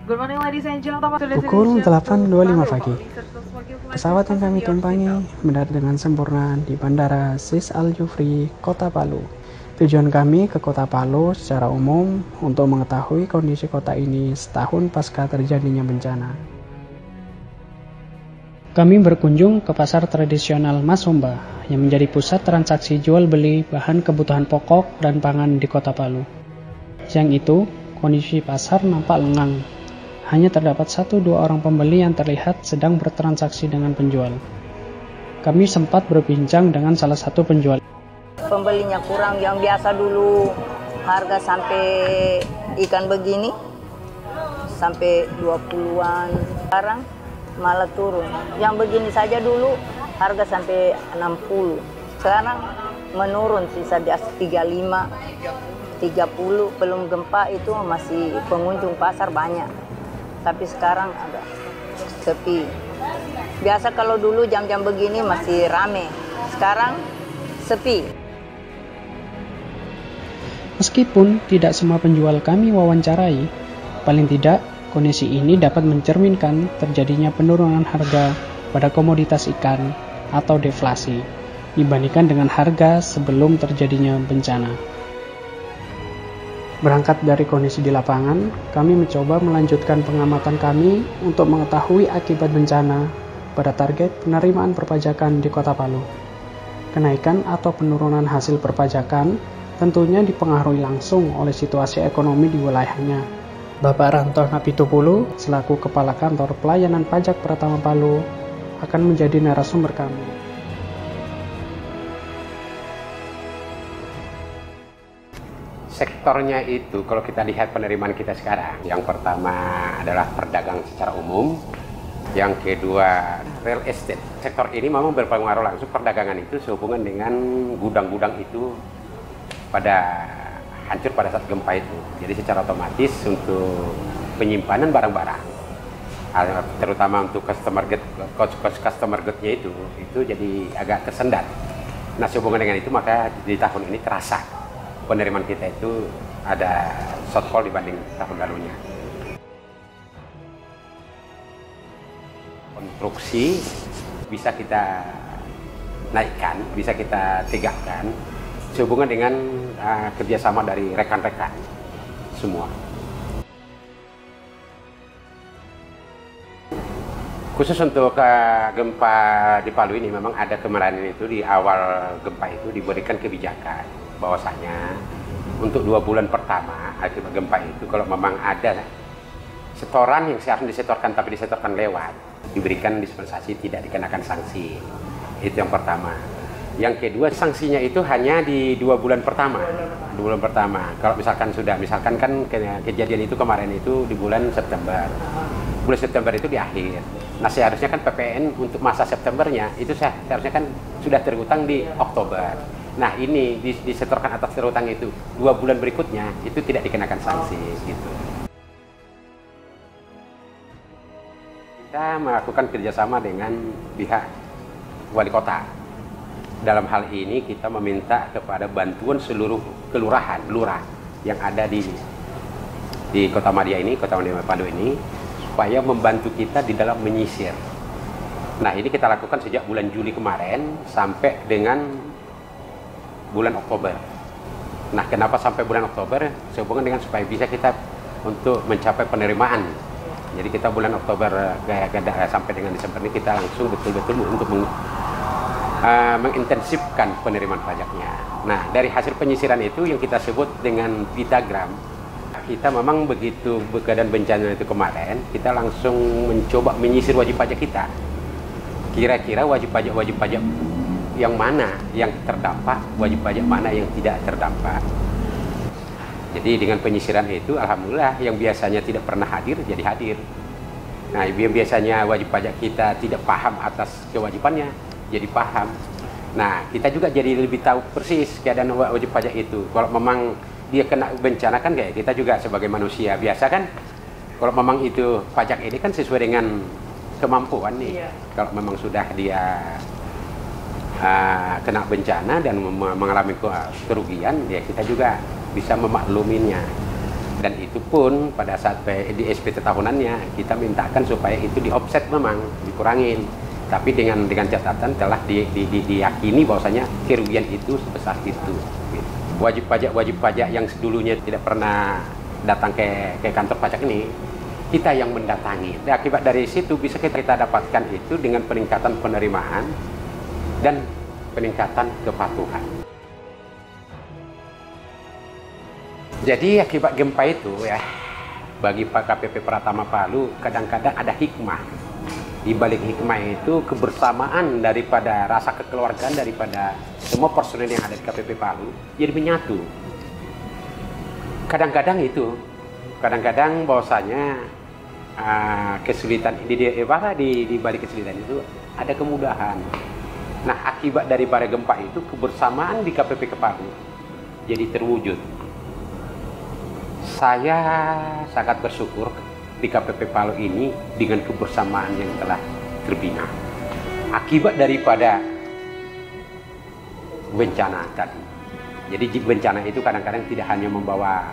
Good morning ladies and gentlemen. Pukul 8.25 pagi, pesawat yang kami tumpangi mendarat dengan sempurna di Bandara Sis Al Jufri, Kota Palu. Tujuan kami ke Kota Palu secara umum untuk mengetahui kondisi kota ini setahun pasca terjadinya bencana. Kami berkunjung ke pasar tradisional Masumba yang menjadi pusat transaksi jual beli bahan kebutuhan pokok dan pangan di Kota Palu. Siang itu, kondisi pasar nampak lengang. Hanya terdapat 1-2 orang pembeli yang terlihat sedang bertransaksi dengan penjual. Kami sempat berbincang dengan salah satu penjual. Pembelinya kurang, yang biasa dulu harga sampai ikan begini sampai 20-an, sekarang malah turun. Yang begini saja dulu harga sampai 60, sekarang menurun sisa di 35, 30. Belum gempa itu masih pengunjung pasar banyak, tapi sekarang agak sepi. Biasa kalau dulu jam-jam begini masih rame, sekarang sepi. Meskipun tidak semua penjual kami wawancarai, paling tidak kondisi ini dapat mencerminkan terjadinya penurunan harga pada komoditas ikan atau deflasi dibandingkan dengan harga sebelum terjadinya bencana. Berangkat dari kondisi di lapangan, kami mencoba melanjutkan pengamatan kami untuk mengetahui akibat bencana pada target penerimaan perpajakan di Kota Palu. Kenaikan atau penurunan hasil perpajakan tentunya dipengaruhi langsung oleh situasi ekonomi di wilayahnya. Bapak Ranto Napitupulu, selaku Kepala Kantor Pelayanan Pajak Pratama Palu, akan menjadi narasumber kami. Sektornya itu kalau kita lihat penerimaan kita sekarang, yang pertama adalah perdagang secara umum, yang kedua real estate. Sektor ini memang berpengaruh langsung, perdagangan itu sehubungan dengan gudang-gudang itu pada hancur pada saat gempa itu. Jadi secara otomatis untuk penyimpanan barang-barang, terutama untuk customer goods-nya itu jadi agak tersendat. Nah, sehubungan dengan itu maka di tahun ini terasa penerimaan kita itu ada shortfall dibanding tahun lalunya. Konstruksi bisa kita naikkan, bisa kita tegakkan sehubungan dengan kerjasama dari rekan-rekan semua. Khusus untuk gempa di Palu ini memang ada kemarin itu di awal gempa itu diberikan kebijakan bahwasanya untuk 2 bulan pertama akibat gempa itu kalau memang ada setoran yang seharusnya disetorkan tapi disetorkan lewat, diberikan dispensasi, tidak dikenakan sanksi. Itu yang pertama. Yang kedua, sanksinya itu hanya di 2 bulan pertama. 2 bulan pertama. Kalau misalkan kan kejadian itu kemarin itu di bulan September. Bulan September itu di akhir. Nah, seharusnya kan PPN untuk masa Septembernya itu seharusnya kan sudah terutang di Oktober. Nah, ini disetorkan atas terutang itu 2 bulan berikutnya itu tidak dikenakan sanksi gitu. Kita melakukan kerjasama dengan pihak wali kota. Dalam hal ini kita meminta kepada bantuan seluruh kelurahan, lurah yang ada di Kota Madia ini, Kota Madia Palu ini, supaya membantu kita di dalam menyisir. Nah, ini kita lakukan sejak bulan Juli kemarin sampai dengan bulan Oktober. Nah, kenapa sampai bulan Oktober? Sehubungan dengan supaya bisa kita untuk mencapai penerimaan. Jadi kita bulan Oktober sampai dengan Desember ini kita langsung betul-betul untuk mengintensifkan penerimaan pajaknya. Nah, dari hasil penyisiran itu yang kita sebut dengan pitagram, kita memang begitu keadaan bencana itu kemarin, kita langsung mencoba menyisir wajib pajak kita. Kira-kira wajib pajak yang mana yang terdampak, wajib pajak mana yang tidak terdampak. Jadi dengan penyisiran itu, alhamdulillah yang biasanya tidak pernah hadir jadi hadir. Nah, yang biasanya wajib pajak kita tidak paham atas kewajibannya jadi paham. Nah, kita juga jadi lebih tahu persis keadaan wajib pajak itu. Kalau memang dia kena bencana kan kayak kita juga sebagai manusia biasa kan, kalau memang itu pajak ini kan sesuai dengan kemampuan nih. Kalau memang sudah dia kena bencana dan mengalami kerugian, ya kita juga bisa memakluminya. Dan itu pun pada saat di SPT tahunannya kita mintakan supaya itu di offset, memang dikurangin, tapi dengan catatan telah diyakini bahwasanya kerugian itu sebesar itu. Wajib pajak yang dulunya tidak pernah datang ke kantor pajak ini, kita yang mendatangi. Dan akibat dari situ bisa kita dapatkan itu dengan peningkatan penerimaan dan peningkatan kepatuhan. Jadi akibat gempa itu ya, bagi Pak KPP Pratama Palu kadang-kadang ada hikmah. Di balik hikmah itu kebersamaan daripada rasa kekeluargaan daripada semua personel yang ada di KPP Palu jadi menyatu. Kadang-kadang bahwasanya kesulitan di balik kesulitan itu ada kemudahan. Nah, akibat daripada gempa itu kebersamaan di KPP Palu jadi terwujud. Saya sangat bersyukur di KPP Palu ini dengan kebersamaan yang telah terbina. Akibat daripada bencana tadi. Jadi bencana itu kadang-kadang tidak hanya membawa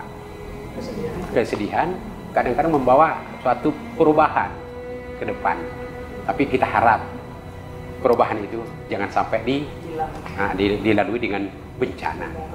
kesedihan, kadang-kadang membawa suatu perubahan ke depan. Tapi kita harap perubahan itu jangan sampai dilalui dengan bencana.